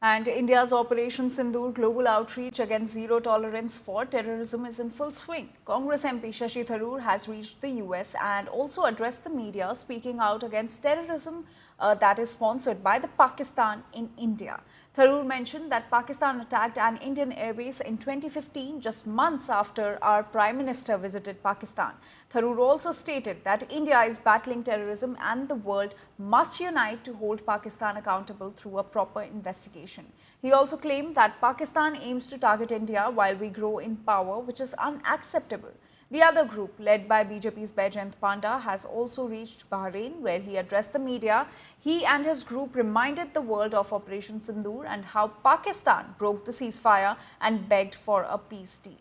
And India's Operation Sindoor global outreach against zero tolerance for terrorism is in full swing. Congress MP Shashi Tharoor has reached the US and also addressed the media, speaking out against terrorism that is sponsored by the Pakistan in India. Tharoor mentioned that Pakistan attacked an Indian airbase in 2015, just months after our Prime Minister visited Pakistan. Tharoor also stated that India is battling terrorism and the world must unite to hold Pakistan accountable through a proper investigation. He also claimed that Pakistan aims to target India while we grow in power, which is unacceptable. The other group, led by BJP's Baijayant Panda, has also reached Bahrain, where he addressed the media. He and his group reminded the world of Operation Sindoor and how Pakistan broke the ceasefire and begged for a peace deal.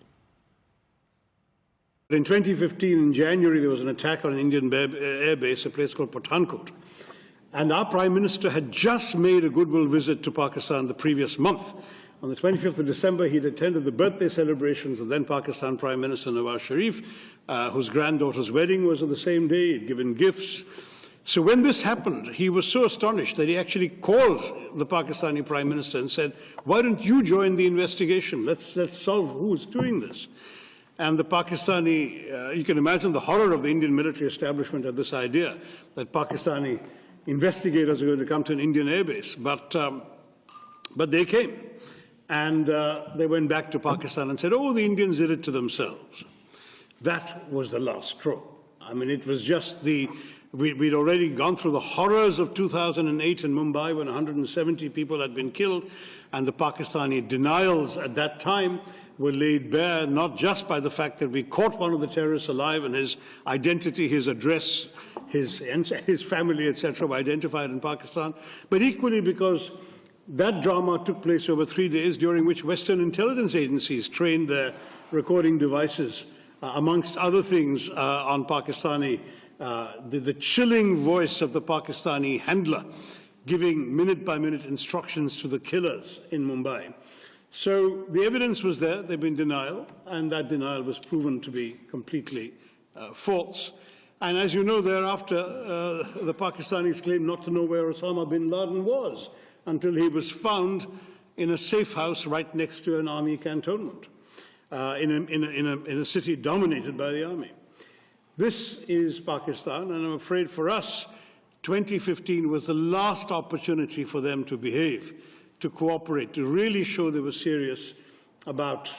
In 2015, in January, there was an attack on an Indian air base, a place called Pathankot. And our Prime Minister had just made a goodwill visit to Pakistan the previous month. On the 25th of December, he'd attended the birthday celebrations of then Pakistan Prime Minister Nawaz Sharif, whose granddaughter's wedding was on the same day. He'd given gifts. So when this happened, he was so astonished that he actually called the Pakistani Prime Minister and said, "Why don't you join the investigation? Let's solve who's doing this." And the Pakistani, you can imagine the horror of the Indian military establishment at this idea that Pakistani investigators are going to come to an Indian airbase. But they came. And they went back to Pakistan and said, "Oh, the Indians did it to themselves." That was the last straw. I mean, it was just we'd already gone through the horrors of 2008 in Mumbai when 170 people had been killed, and the Pakistani denials at that time were laid bare not just by the fact that we caught one of the terrorists alive and his identity, his address, his family, etc., were identified in Pakistan, but equally because that drama took place over 3 days, during which Western intelligence agencies trained their recording devices, amongst other things, on Pakistani, the chilling voice of the Pakistani handler, giving minute-by-minute instructions to the killers in Mumbai. So the evidence was there. There'd been denial, and that denial was proven to be completely false. And as you know, thereafter, the Pakistanis claimed not to know where Osama bin Laden was, until he was found in a safe house right next to an army cantonment in a city dominated by the army. This is Pakistan, and I'm afraid for us, 2015 was the last opportunity for them to behave, to cooperate, to really show they were serious about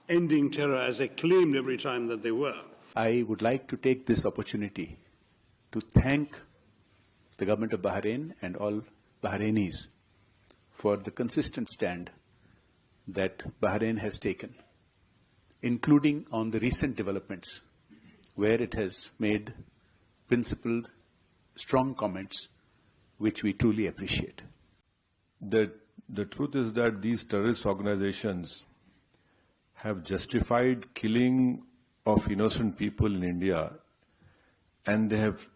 ending terror as they claimed every time that they were. I would like to take this opportunity to thank the government of Bahrain and all Bahrainis for the consistent stand that Bahrain has taken, including on the recent developments, where it has made principled, strong comments, which we truly appreciate. The truth is that these terrorist organizations have justified killing of innocent people in India, and they have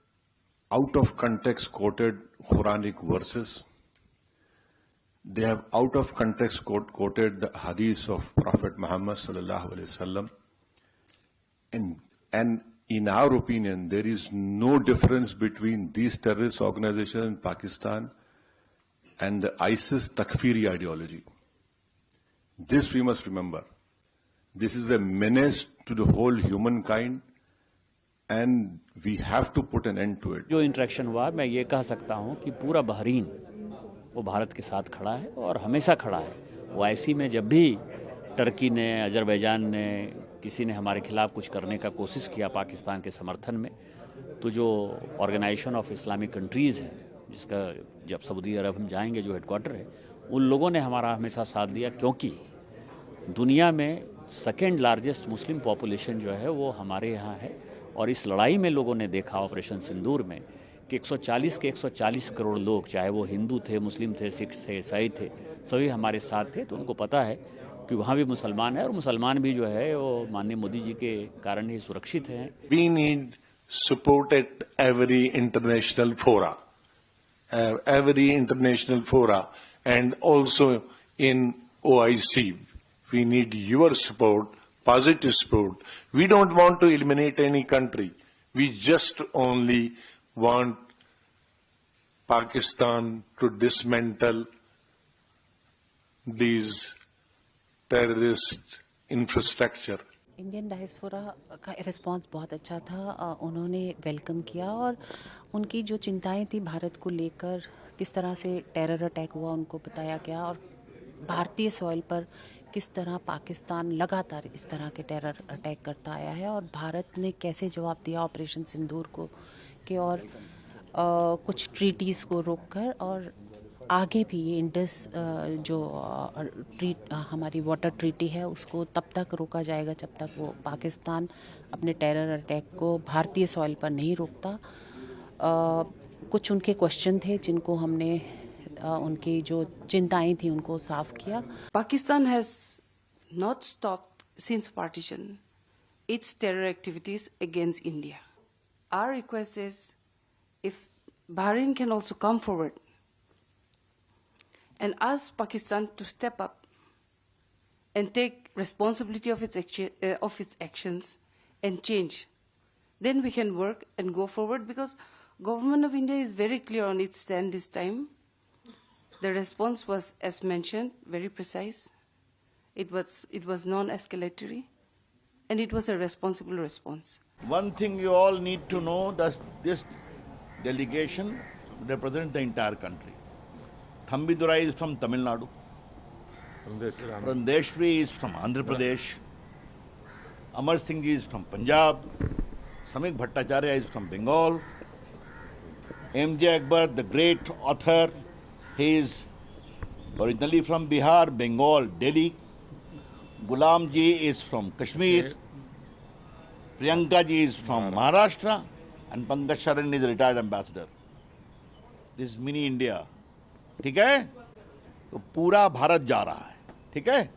out of context quoted Quranic verses. They have out of context quoted the hadith of Prophet Muhammad sallallahu alaihi wasallam. And in our opinion, there is no difference between these terrorist organizations in Pakistan and the ISIS Takfiri ideology. This we must remember. This is a menace to the whole humankind, and we have to put an end to it. जो interaction हुआ, मैं ये कह सकता हूँ कि पूरा Bahrain वो भारत के साथ खड़ा है और हमेशा खड़ा है। वो ऐसी में जब भी टर्की ने, अजरबैजान ने, किसी ने हमारे खिलाफ कुछ करने का कोशिश किया पाकिस्तान के समर्थन में, तो जो ऑर्गेनाइजेशन ऑफ इस्लामिक कंट्रीज़ है, जिसका जब सऊदी अरब हम जाएंगे जो हेडक्वार्टर है, उन लोगों ने हमारा हमेशा साथ दिया, क्योंकि दुनिया में सेकेंड लार्जेस्ट मुस्लिम पॉपुलेशन जो है वो हमारे यहाँ है। और इस लड़ाई में लोगों ने देखा ऑपरेशन सिंदूर में कि 140 के 140 करोड़ लोग, चाहे वो हिंदू थे, मुस्लिम थे, सिख थे, ईसाई थे, सभी हमारे साथ थे। तो उनको पता है कि वहाँ भी मुसलमान है, और मुसलमान भी जो है वो माननीय मोदी जी के कारण ही सुरक्षित हैं। We need support at every international fora, and also in OIC. We need your support, positive support. We don't want to eliminate any country. We just only want Pakistan to dismantle these terrorist infrastructure. Indian diaspora का response बहुत अच्छा था। उन्होंने welcome किया और उनकी जो चिंताएं थी भारत को लेकर, किस तरह से टेरर अटैक हुआ उनको बताया गया, और भारतीय सॉइल पर किस तरह पाकिस्तान लगातार इस तरह के टेरर अटैक करता आया है और भारत ने कैसे जवाब दिया ऑपरेशन सिंदूर को कि और कुछ ट्रीटीज़ को रोककर और आगे भी ये इंडस जो हमारी वाटर ट्रीटी है उसको तब तक रोका जाएगा जब तक वो पाकिस्तान अपने टेरर अटैक को भारतीय सॉइल पर नहीं रोकता। कुछ उनके क्वेश्चन थे जिनको हमने उनकी जो चिंताएं थी उनको साफ किया। Pakistan has not stopped since partition its terror activities against India. Our request is if Bahrain can also come forward and ask Pakistan to step up and take responsibility of its actions and change, then we can work and go forward, because government of India is very clear on its stand this time. The response was, as mentioned, very precise. It was non-escalatory, and it was a responsible response. One thing you all need to know, that this delegation represents the entire country. Thambidurai is from Tamil Nadu. Randeshri is from Andhra Pradesh. Amar Singh is from Punjab. Samik Bhattacharya is from Bengal. M.J. Akbar, the great author, he is originally from Bihar, Bengal, Delhi. Ghulam ji is from Kashmir. Priyanka ji is from Maharashtra. And Pankaj Sharan is a retired ambassador. This is mini India. ठीक है, तो पूरा भारत जा रहा है, ठीक है।